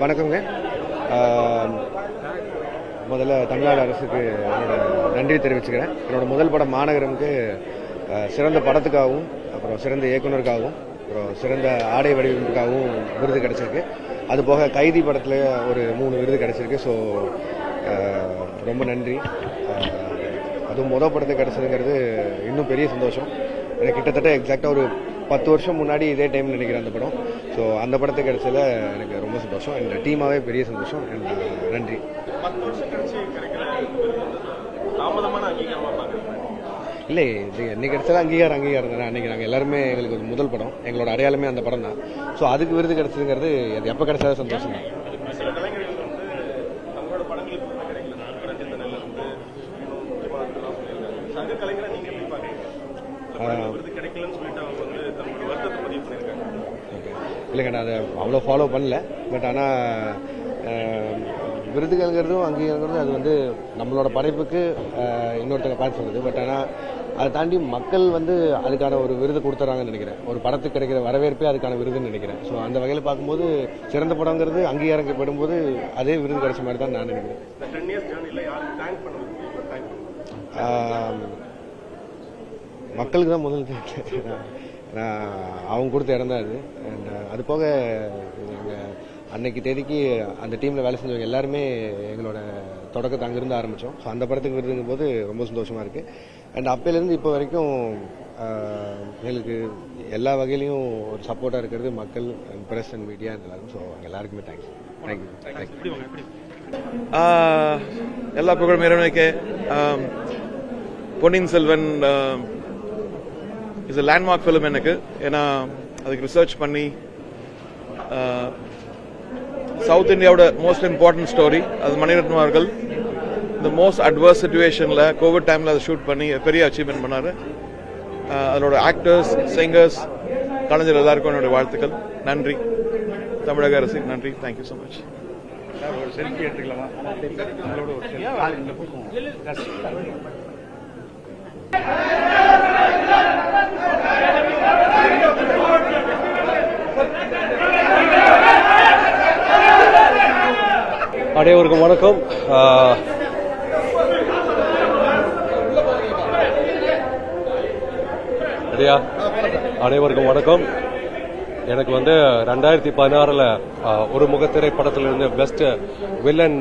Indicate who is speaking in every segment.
Speaker 1: வணக்கங்க. முதல்ல தமிழ்நாடு அரசுக்கு என்னோட நன்றி தெரிவிச்சுக்கிறேன். என்னோட முதல் படம் மாநகரமுக்கு சிறந்த படத்துக்காகவும், அப்புறம் சிறந்த இயக்குனருக்காகவும், அப்புறம் சிறந்த ஆடை வடிவமைப்புக்காகவும் விருது கிடைச்சிருக்கு. அதுபோக கைதி படத்தில் ஒரு 3 விருது கிடைச்சிருக்கு. ஸோ ரொம்ப நன்றி. அதுவும் முதல் படத்துக்கு கிடைச்சதுங்கிறது இன்னும் பெரிய சந்தோஷம். எனக்கு கிட்டத்தட்ட எக்ஸாக்டாக ஒரு 10 வருஷம் முன்னாடி இதே டைம் நினைக்கிறேன் அந்த படம். ஸோ அந்த படத்துக்கு கிடைச்சதில் எனக்கு ரொம்ப சந்தோஷம். என் டீமாகவே பெரிய சந்தோஷம். நன்றி.
Speaker 2: 10 வருஷம் கழிச்சு கிடைக்கிற தாமதமான அங்கீகாரமா பாக்குறேன்.
Speaker 1: இல்லை, இது என்னைக்கு கிடைச்சது அங்கீகாரம் தானே. அன்றைக்கி நாங்கள் எல்லாருமே எங்களுக்கு ஒரு முதல் படம், எங்களோட அடையாளமே அந்த படம் தான். ஸோ அதுக்கு விருது கிடைச்சதுங்கிறது அது எப்போ கிடைச்சாலும் சந்தோஷம் தான்.
Speaker 2: சில கலைஞர்கள் தங்களோட படங்களுக்கு கிடைக்கல, ரஞ்சித் நெல்ல சக கலைஞரை நீங்க எப்படி பாக்குறீங்க? விருது கிடைக்கலன்னு சொல்லிட்டு அவங்க தங்களோட வருத்தத்தை பதிவு பண்ணியிருக்காங்க.
Speaker 1: ஓகே, இல்லைங்க, நான் அதை அவ்வளோ ஃபாலோ பண்ணல. பட் ஆனால் விருதுகள்ங்கிறதும் அங்கீகாரங்கிறதும் அது நம்மளோட படைப்புக்கு இன்னொருத்தங்க பார்த்து சொல்லுது. பட் ஆனால் அதை தாண்டி மக்கள் அதுக்கான ஒரு விருது கொடுத்துறாங்கன்னு நினைக்கிறேன். ஒரு படத்துக்கு கிடைக்கிற வரவேற்பே அதுக்கான விருதுன்னு நினைக்கிறேன். ஸோ அந்த வகையில் பார்க்கும்போது சிறந்த படங்கிறது அங்கீகாரப்படும்போது அதே விருது கிடைச்ச மாதிரி தான் நான் நினைக்கிறேன். மக்களுக்கு தான் முதல் அவங்க கொடுத்த இடம் தான் அது. அண்ட் அது போக அன்னைக்கு தேதிக்கு அந்த டீமில் வேலை செஞ்சவங்க எல்லாருமே எங்களோட தொடக்கத்தை அங்கிருந்து ஆரம்பித்தோம். ஸோ அந்த படத்துக்கு விருதுங்கும் போது ரொம்ப சந்தோஷமாக இருக்குது. அண்ட் அப்பையிலேருந்து இப்போ வரைக்கும் எங்களுக்கு எல்லா வகையிலையும் ஒரு சப்போர்ட்டாக இருக்கிறது மக்கள், ப்ரெஸ் அண்ட் மீடியா எல்லாரும். ஸோ எல்லாருக்குமே தேங்க்ஸ். தேங்க்யூ.
Speaker 3: எல்லா புகழும் இறைவனுக்கு. Ponniyin Selvan is a landmark film எனக்கு. ஏன்னா அதுக்கு ரிசர்ச் பண்ணி சவுத் இந்தியாவோட மோஸ்ட் இம்பார்ட்டன்ட் ஸ்டோரி அது மணிரத்னம் அவர்கள் இந்த மோஸ்ட் அட்வர்ஸ் சிச்சுவேஷனில் கோவிட் டைமில் அதை ஷூட் பண்ணி பெரிய அச்சீவ்மெண்ட் பண்ணார். அதோட ஆக்டர்ஸ், சிங்கர்ஸ், கலைஞர் எல்லாருக்கும் என்னுடைய வாழ்த்துக்கள். நன்றி தமிழக அரசுக்கு நன்றி. Thank you so much.
Speaker 2: செல்ஃபி எடுத்துக்கலாமா?
Speaker 4: அனைவருக்கும் வணக்கம். அனைவருக்கும் வணக்கம். எனக்கு 2016 ஒரு முகத்திரை படத்திலிருந்து பெஸ்ட் வில்லன்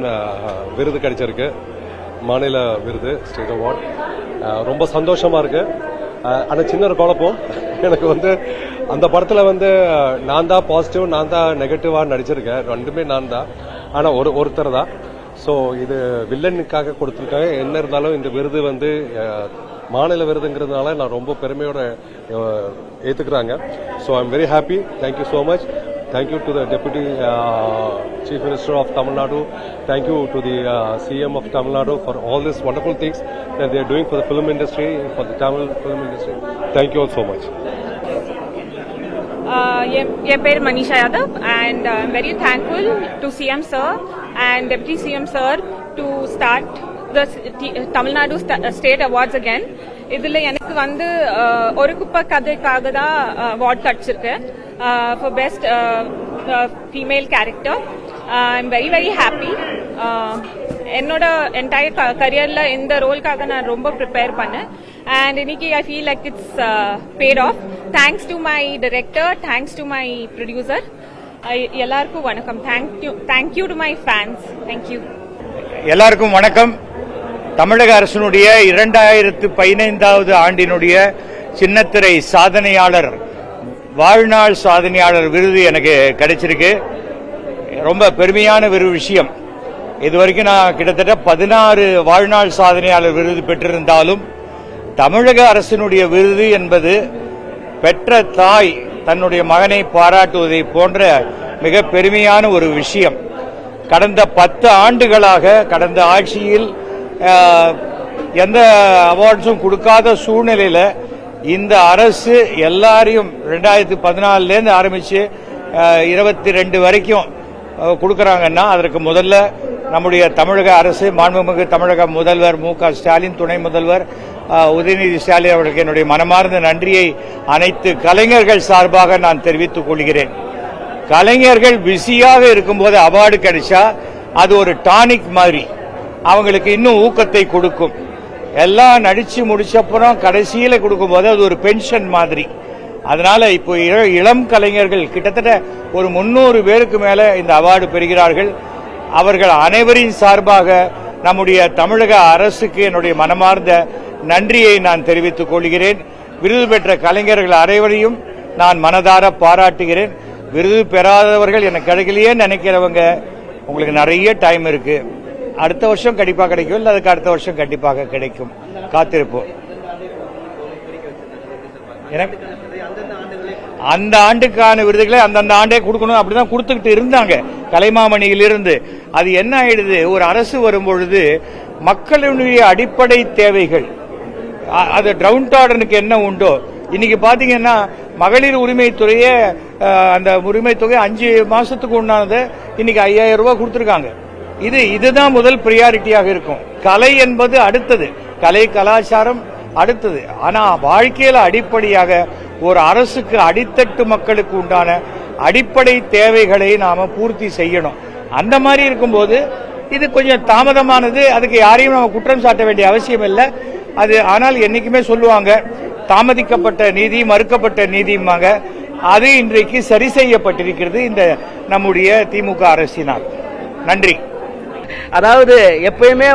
Speaker 4: விருது கிடைச்சிருக்கு, மாநில விருது, ஸ்டேட் அவார்ட். ரொம்ப சந்தோஷமா இருக்கு. ஆனால் சின்ன ஒரு குழப்பம் எனக்கு அந்த படத்தில் நான் தான் பாசிட்டிவ், நான் தான் நெகட்டிவாக நடிச்சிருக்கேன். ரெண்டுமே நான் தான், ஆனால் ஒருத்தர் தான். ஸோ இது வில்லனுக்காக கொடுத்துருக்காங்க. என்ன இருந்தாலும் இந்த விருது மாநில விருதுங்கிறதுனால நான் ரொம்ப பெருமையோட ஏற்றுக்கிறாங்க. So I am very happy. Thank you so much. Thank you to the Deputy Chief Minister of Tamil Nadu. Thank you to the CM of Tamil Nadu for all these wonderful things that they are doing for the film industry, for the Tamil film industry. Thank you all so much.
Speaker 5: என் பேர் Manisha Yadav and I'm very thankful to CM sir and Deputy CM sir to start the Tamil Nadu State Awards again. இதுல எனக்கு ஒரு குப்பை கதைக்காக தான் award கிடைச்சிருக்கு for best female character. I'm very very happy. என்னோட entire கரியர்ல இந்த ரோலுக்காக நான் ரொம்ப ப்ரிப்பேர் பண்ணேன் and இன்னைக்கு I feel like it's paid off. Thanks to my director, thanks to my producer. எல்லாருக்கும் வணக்கம். Thank you to my fans. Thank you.
Speaker 6: எல்லாருக்கும் வணக்கம். தமிழக அரசினுடைய 2015வது ஆண்டினுடைய சின்னத்திரை சாதனையாளர், வாழ்நாள் சாதனையாளர் விருது எனக்கு கிடைச்சிருக்கு. ரொம்ப பெருமையான ஒரு விஷயம். இதுவரைக்கும் நான் கிட்டத்தட்ட 16 வாழ்நாள் சாதனையாளர் விருது பெற்றிருந்தாலும் தமிழக அரசினுடைய விருது என்பது பெற்ற தாய் தன்னுடைய மகனை பாராட்டுவதை போன்ற மிக பெருமையான ஒரு விஷயம். கடந்த 10 ஆண்டுகளாக கடந்த ஆட்சியில் எந்த அவார்ட்ஸும் கொடுக்காத சூழ்நிலையில இந்த அரசு எல்லாரையும் 2014 ஆரம்பிச்சு 22 வரைக்கும் கொடுக்கறாங்கன்னா அதற்கு முதல்ல நம்முடைய தமிழக அரசு, மாண்புமிகு தமிழக முதல்வர் மு.க. ஸ்டாலின், துணை முதல்வர் உதயநிதி ஸ்டாலின் அவர்களுக்கு என்னுடைய மனமார்ந்த நன்றியை அனைத்து கலைஞர்கள் சார்பாக நான் தெரிவித்துக் கொள்கிறேன். கலைஞர்கள் பிஸியாக இருக்கும்போது அவார்டு கிடைச்சா அது ஒரு டானிக் மாதிரி அவங்களுக்கு இன்னும் ஊக்கத்தை கொடுக்கும். எல்லாம் நடிச்சு முடிச்சப்புறம் கடைசியில கொடுக்கும்போது அது ஒரு பென்ஷன் மாதிரி. அதனால இப்போ இளம் கலைஞர்கள் கிட்டத்தட்ட ஒரு 300 பேருக்கு மேல இந்த அவார்டு பெறுகிறார்கள். அவர்கள் அனைவரின் சார்பாக நம்முடைய தமிழக அரசுக்கு என்னுடைய மனமார்ந்த நன்றியை நான் தெரிவித்துக் கொள்கிறேன். விருது பெற்ற கலைஞர்கள் அனைவரையும் நான் மனதார பாராட்டுகிறேன். விருது பெறாதவர்கள் எனக்கு கிடைக்கலையே நினைக்கிறவங்க, உங்களுக்கு நிறைய டைம் இருக்கு. அடுத்த வருஷம் கண்டிப்பாக கிடைக்கும், இல்லை அதுக்கு அடுத்த வருஷம் கண்டிப்பாக கிடைக்கும். காத்திருப்போம். அந்த ஆண்டுக்கான விருதுகளை அந்தந்த ஆண்டே கொடுக்கணும், அப்படிதான் கொடுத்துக்கிட்டு இருந்தாங்க கலைமாமணியிலிருந்து. அது என்ன ஆயிடுது, ஒரு அரசு வரும்பொழுது மக்களுடைய அடிப்படை தேவைகள், அது டவுன்டார்டனுக்கு என்ன உண்டோ, இன்னைக்கு பாத்தீங்கன்னா மகளிர் உரிமைத்துறையே அந்த உரிமை தொகை 5 மாசத்துக்கு உண்டானது இன்னைக்கு 5000 ரூபாய் கொடுத்திருக்காங்க. இதுதான் முதல் பிரியாரிட்டியாக இருக்கும். கலை என்பது அடுத்தது, கலை கலாச்சாரம் அடுத்தது. ஆனா வாழ்க்கையில அடிப்படையாக ஒரு அரசுக்கு அடித்தட்டு மக்களுக்கு உண்டான அடிப்படை தேவைகளை நாம பூர்த்தி செய்யணும். அந்த மாதிரி இருக்கும்போது இது கொஞ்சம் தாமதமானது. அதுக்கு யாரையும் நம்ம குற்றம் சாட்ட வேண்டிய அவசியம் இல்லை. அது ஆனால் என்னைக்குமே சொல்லுவாங்க, தாமதிக்கப்பட்ட நீதி மறுக்கப்பட்ட நீதியுமாங்க. அது இன்றைக்கு சரி செய்யப்பட்டிருக்கிறது இந்த நம்முடைய திமுக அரசினால். நன்றி.
Speaker 7: அதாவது எப்பயுமே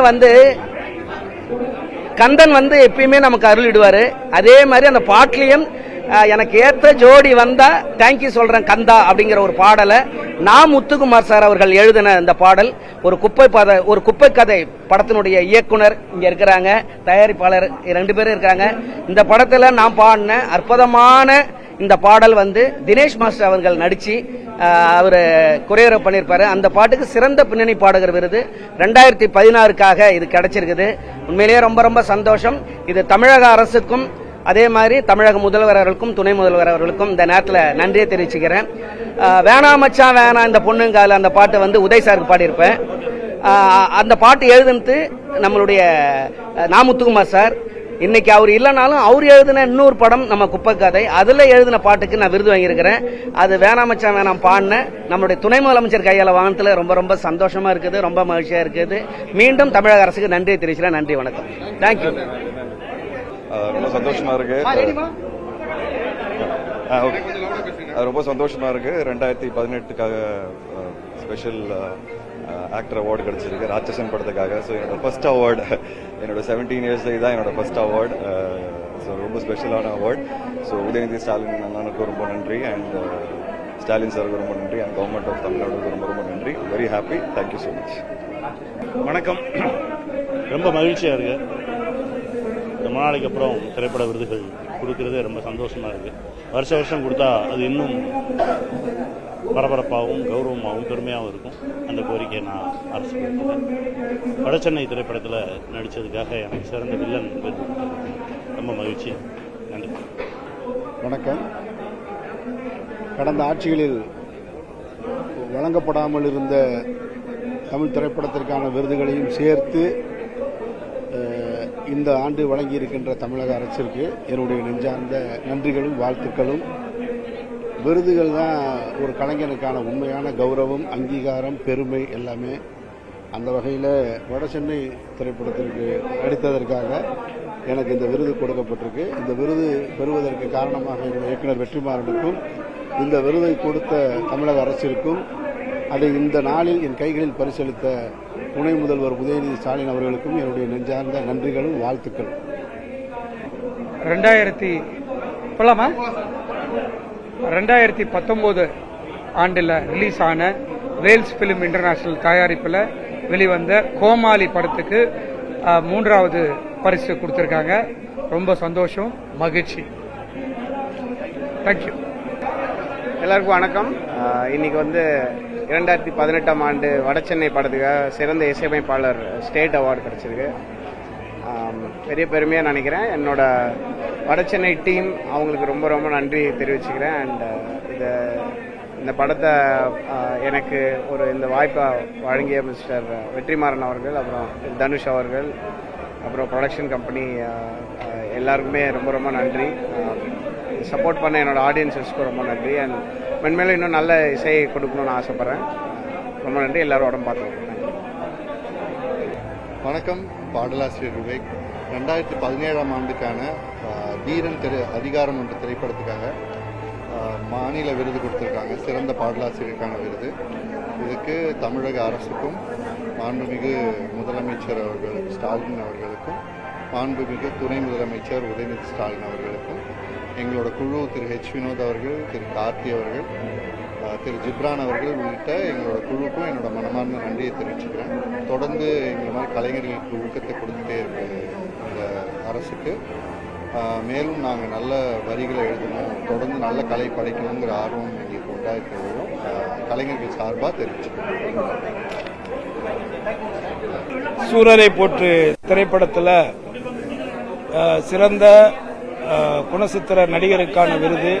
Speaker 7: கந்தன் எப்பயுமே நமக்கு அருளிடுவாரு. அதே மாதிரி அந்த பாட்டிலையும் எனக்கு ஏற்ற ஜோடி வந்தா தேங்க்யூ சொல்றேன் கந்தா அப்படிங்கிற ஒரு பாடலை நான் முத்துக்குமார் சார் அவர்கள் எழுதின இந்த பாடல். ஒரு குப்பை கதை படத்தினுடைய இயக்குனர் இங்க இருக்கிறாங்க, தயாரிப்பாளர் 2 பேரும் இருக்காங்க. இந்த படத்துல நான் பாடின அற்புதமான இந்த பாடல் தினேஷ் மாஸ்டர் அவர்கள் நடிச்சு அவர் கொரியோகிராஃப் பண்ணியிருப்பாரு. அந்த பாட்டுக்கு சிறந்த பின்னணி பாடகர் விருது 2016க்காக இது கிடைச்சிருக்குது. உண்மையிலேயே ரொம்ப ரொம்ப சந்தோஷம். இது தமிழக அரசுக்கும் அதே மாதிரி தமிழக முதல்வர் அவர்களுக்கும் துணை முதல்வர் அவர்களுக்கும் இந்த நேரத்தில் நன்றியை தெரிவிச்சுக்கிறேன். வேணா மச்சான் வேணா இந்த பொண்ணுங்கால அந்த பாட்டு உதய் சாருக்கு பாடியிருப்பேன். அந்த பாட்டு எழுதுனது நம்மளுடைய நாமுத்துக்குமார் சார். இன்னைக்கு அவர் இல்லைனாலும் அவர் எழுதின இன்னொரு படம் நம்ம குப்பை கதை, அதுல எழுதின பாட்டுக்கு நான் விருது வாங்கியிருக்கிறேன். அது வேணாம் மச்சான் வேணாம் பாடின நம்மளுடைய துணை முதலமைச்சர் கையால வாங்கினதுல ரொம்ப ரொம்ப சந்தோஷமா இருக்குது, ரொம்ப மகிழ்ச்சியா இருக்குது. மீண்டும் தமிழக அரசுக்கு நன்றியை தெரிவிக்கிறேன். நன்றி, வணக்கம். தேங்க்யூ.
Speaker 8: ரொம்ப சந்தோஷமா இருக்கு. ரொம்ப சந்தோஷமா இருக்கு. 2018க்காக ஸ்பெஷல் ஆக்டர் அவார்டு கிடைச்சிருக்கு ராட்சசன் படத்துக்காக. ஸோ என்னோட ஃபர்ஸ்ட் அவார்டு, என்னோட 17 இயர்ஸ்ல இதான் என்னோட ஃபர்ஸ்ட் அவார்டு. ஸோ ரொம்ப ஸ்பெஷலான அவார்டு. ஸோ உதயநிதி ஸ்டாலின் அண்ணனுக்கு ரொம்ப நன்றி, அண்ட் ஸ்டாலின் சாருக்கு ரொம்ப நன்றி, அண்ட் கவர்மெண்ட் ஆஃப் தமிழ்நாடுக்கு ரொம்ப ரொம்ப நன்றி. Very happy. Thank you so much.
Speaker 2: வணக்கம். ரொம்ப மகிழ்ச்சியாக இருக்கு. ரொம்ப நாளைக்கு அப்புறம் திரைப்பட விருதுகள் கொடுக்கறது ரொம்ப சந்தோஷமா இருக்கு. வருஷம் கொடுத்தா அது இன்னும் பரபரப்பாகவும் கௌரவமாகவும் பெருமையாகவும் இருக்கும். அந்த கோரிக்கையை நான் அரசு கொடுத்தேன். வடசென்னை திரைப்படத்தில் நடித்ததுக்காக எனக்கு சிறந்த வில்லன் விருது ரொம்ப மகிழ்ச்சி. நன்றி.
Speaker 9: வணக்கம். கடந்த ஆட்சிகளில் வழங்கப்படாமல் இருந்த தமிழ் திரைப்படத்திற்கான விருதுகளையும் சேர்த்து இந்த ஆண்டு வழங்கியிருக்கின்ற தமிழக அரசிற்கு என்னுடைய நெஞ்சார்ந்த நன்றிகளும் வாழ்த்துக்களும். விருதுகள் தான் ஒரு கலைஞனுக்கான உண்மையான கௌரவம், அங்கீகாரம், பெருமை எல்லாமே. அந்த வகையில் வடசென்னை திரைப்படத்திற்கு நடித்ததற்காக எனக்கு இந்த விருது கொடுக்கப்பட்டிருக்கு. இந்த விருது பெறுவதற்கு காரணமாக இருந்த இயக்குனர் வெற்றிமாறனுக்கும், இந்த விருதை கொடுத்த தமிழக அரசிற்கும், அதை இந்த நாளில் என் கைகளில் பரிசளித்த துணை முதல்வர் உதயநிதி ஸ்டாலின் அவர்களுக்கும் என்னுடைய நெஞ்சார்ந்த நன்றிகளும் வாழ்த்துக்கள்.
Speaker 10: 2019 ஆண்டில் ரிலீஸ் ஆன வேல்ஸ் பிலிம் இன்டர்நேஷனல் தயாரிப்பில் வெளிவந்த கோமாளி படத்துக்கு 3வது பரிசு கொடுத்துருக்காங்க. ரொம்ப சந்தோஷம், மகிழ்ச்சி. தேங்க்யூ.
Speaker 11: எல்லாருக்கும் வணக்கம். இன்னைக்கு 2018ஆம் ஆண்டு வடசென்னை படத்துக்காக சிறந்த இசையமைப்பாளர் ஸ்டேட் அவார்டு கிடைச்சிருக்கு. பெரிய பெருமையாக நினைக்கிறேன். என்னோட வடசென்னை டீம் அவங்களுக்கு ரொம்ப ரொம்ப நன்றி தெரிவிச்சுக்கிறேன். அண்ட் இந்த படத்தை எனக்கு இந்த வாய்ப்பை வழங்கிய மிஸ்டர் வெற்றிமாறன் அவர்கள், அப்புறம் தனுஷ் அவர்கள், அப்புறம் ப்ரொடக்ஷன் கம்பெனி எல்லாருக்குமே ரொம்ப ரொம்ப நன்றி. சப்போர்ட் பண்ண என்னோட ஆடியன்ஸஸ்க்கும் ரொம்ப நன்றி. அண்ட் மென்மேலும் இன்னும் நல்ல இசையை கொடுக்கணும்னு ஆசைப்பட்றேன். ரொம்ப நன்றி. எல்லாரும் உடம்பு பார்த்துக்கோங்க.
Speaker 9: வணக்கம். பாடலாசிரியர் விவேக். 2017ஆம் ஆண்டுக்கான தீரன் அதிகாரம் என்ற திரைப்படத்துக்காக மாநில விருது கொடுத்துருக்காங்க, சிறந்த பாடலாசிரியருக்கான விருது. இதுக்கு தமிழக அரசுக்கும் மாண்புமிகு முதலமைச்சர் அவர்கள் ஸ்டாலின் அவர்களுக்கும் மாண்புமிகு துணை முதலமைச்சர் உதயநிதி ஸ்டாலின் அவர்களுக்கும் எங்களோட குழு திரு ஹெச் வினோத் அவர்கள், திரு கார்த்தி அவர்கள், திரு ஜிப்ரான் அவர்கள் உள்ளிட்ட எங்களோட குழுக்கும் என்னோட மனமார்ந்த நன்றியை தெரிவிச்சுக்கிறேன். தொடர்ந்து எங்களை மாதிரி கலைஞர்களுக்கு ஊக்கத்தை கொடுத்துட்டே இருக்கு இந்த அரசுக்கு. மேலும் நாங்கள் நல்ல வரிகளை எழுதணும், தொடர்ந்து நல்ல கலை படைக்கணுங்கிற ஆர்வம் எங்களுக்கு உண்டாயிருக்கிறதையும் கலைஞர்கள் சார்பாக தெரிவிச்சுக்கிறோம்.
Speaker 6: சூரரை போற்று திரைப்படத்தில் சிறந்த குணசித்திர நடிகருக்கான விருது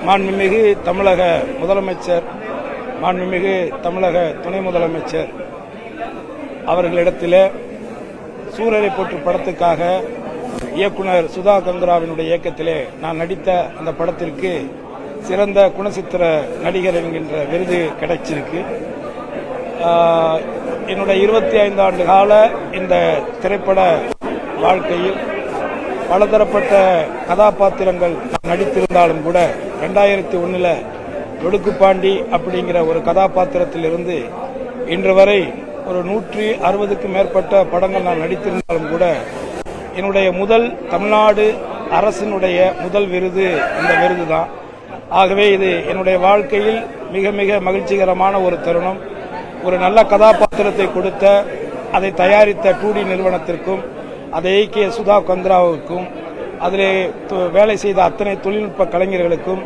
Speaker 6: மாண்புமிகு தமிழக முதலமைச்சர், மாண்புமிகு தமிழக துணை முதலமைச்சர் அவர்களிடத்தில் சூரரை போற்று படத்துக்காக இயக்குனர் சுதா கங்கராவினுடைய இயக்கத்திலே நான் நடித்த அந்த படத்திற்கு சிறந்த குணசித்திர நடிகர் என்கின்ற விருது கிடைச்சிருக்கு. என்னுடைய 25 ஆண்டு கால இந்த திரைப்பட வாழ்க்கையில் பலதரப்பட்ட கதாபாத்திரங்கள் நடித்திருந்தாலும் கூட 2001 ஒடுக்குப்பாண்டி அப்படிங்கிற ஒரு கதாபாத்திரத்திலிருந்து இன்று வரை ஒரு 160க்கும் மேற்பட்ட படங்கள் நான் நடித்திருந்தாலும் கூட என்னுடைய முதல் தமிழ்நாடு அரசினுடைய முதல் விருது இந்த விருது தான். ஆகவே இது என்னுடைய வாழ்க்கையில் மிக மிக மகிழ்ச்சிகரமான ஒரு தருணம். ஒரு நல்ல கதாபாத்திரத்தை கொடுத்த அதை தயாரித்த 2D நிறுவனத்திற்கும், அதை இயக்கிய சுதா கந்திராவுக்கும், அதிலே வேலை செய்த அத்தனை தொழில்நுட்ப கலைஞர்களுக்கும்,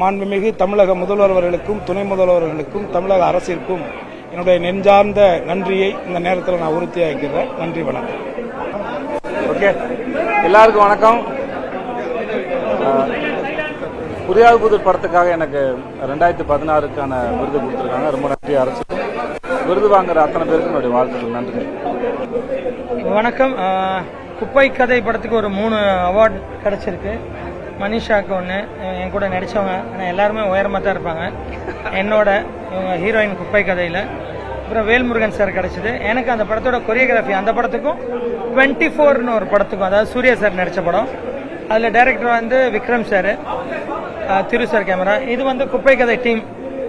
Speaker 6: மாண்புமிகு தமிழக முதல்வர் அவர்களுக்கும், துணை முதல்வர்களுக்கும், தமிழக அரசிற்கும் என்னுடைய நெஞ்சார்ந்த நன்றியை இந்த நேரத்தில் நான் உறுதியாக்கிறேன். நன்றி, வணக்கம்.
Speaker 12: ஓகே, எல்லாருக்கும் வணக்கம். புரியாது புதிர் படத்துக்காக எனக்கு 2016க்கான விருது கொடுத்துருக்காங்க. ரொம்ப நன்றி அரசு. விருது வாங்குற அத்தனை பேருக்கு என்னுடைய வாழ்த்துக்கள். நன்றி.
Speaker 10: வணக்கம். குப்பை கதை படத்துக்கு ஒரு 3 அவார்டு கிடைச்சிருக்கு. மனிஷாவுக்கு 1, என் கூட நடித்தவங்க, ஆனால் எல்லாருமே உயரமாக தான் இருப்பாங்க. என்னோட இவங்க ஹீரோயின் குப்பை கதையில். அப்புறம் வேல்முருகன் சார் கிடைச்சிது. எனக்கு அந்த படத்தோட கொரியோகிராஃபி, அந்த படத்துக்கும் 24ன்னு ஒரு படத்துக்கும், அதாவது சூர்யா சார் நடித்த படம். அதில் டைரக்டர் வந்து விக்ரம் சார், திரு சார் கேமரா. இது வந்து குப்பை கதை டீம்,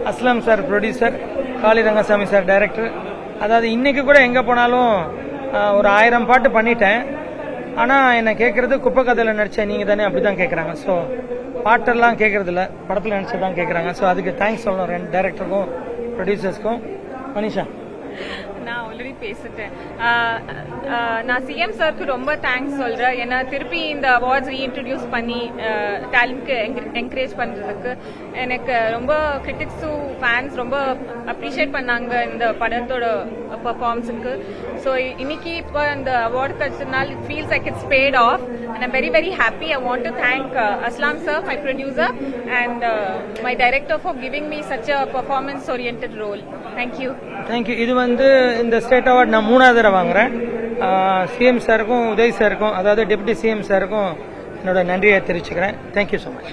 Speaker 10: அஸ்லாம் சார் ப்ரொடியூசர், காளி ரங்கசாமி சார் டைரக்டர். அதாவது இன்னைக்கு கூட எங்கே போனாலும் ஒரு 1000 பாட்டு பண்ணிட்டேன். ஆனால் என்னை கேட்குறது குப்பை கதையில் நடித்த நீங்கள் தானே, அப்படி தான் கேட்குறாங்க. ஸோ பாட்டெல்லாம் கேட்குறதில்ல, படத்தில் நடிச்சு தான் கேட்குறாங்க. ஸோ அதுக்கு தேங்க்ஸ் சொல்லணும் 2 டைரக்டருக்கும் ப்ரொடியூசர்ஸ்க்கும். மனிஷா,
Speaker 5: நான் ஆல்ரெடி பேசிட்டேன். நான் சிஎம் சாருக்கு ரொம்ப தேங்க்ஸ் சொல்கிறேன். ஏன்னா திருப்பி இந்த அவார்ட்ஸ் ரீஇன்ட்ரடியூஸ் பண்ணி டேலண்ட்க்கு என்கரேஜ் பண்ணுறதுக்கு. எனக்கு ரொம்ப கிரிட்டிக்ஸும் ஃபேன்ஸ் ரொம்ப அப்ரிஷியேட் பண்ணாங்க இந்த படத்தோட பர்ஃபார்மன்ஸுக்கு. ஸோ இன்னைக்கு இப்போ இந்த அவார்டு கிடைச்சதுனால it feels like it's paid off and I'm very very happy. I want to thank Aslam sir, my producer, and my director for giving me such a performance oriented role. Thank you.
Speaker 10: இது வந்து இந்த state award நான் 3வது தடவை வாங்குறேன். CM சாருக்கும் உதய் சாருக்கும், அதாவது டெப்யூட்டி சிஎம் சாருக்கும் என்னோட நன்றியை தெரிவிச்சுக்கிறேன். Thank you so much.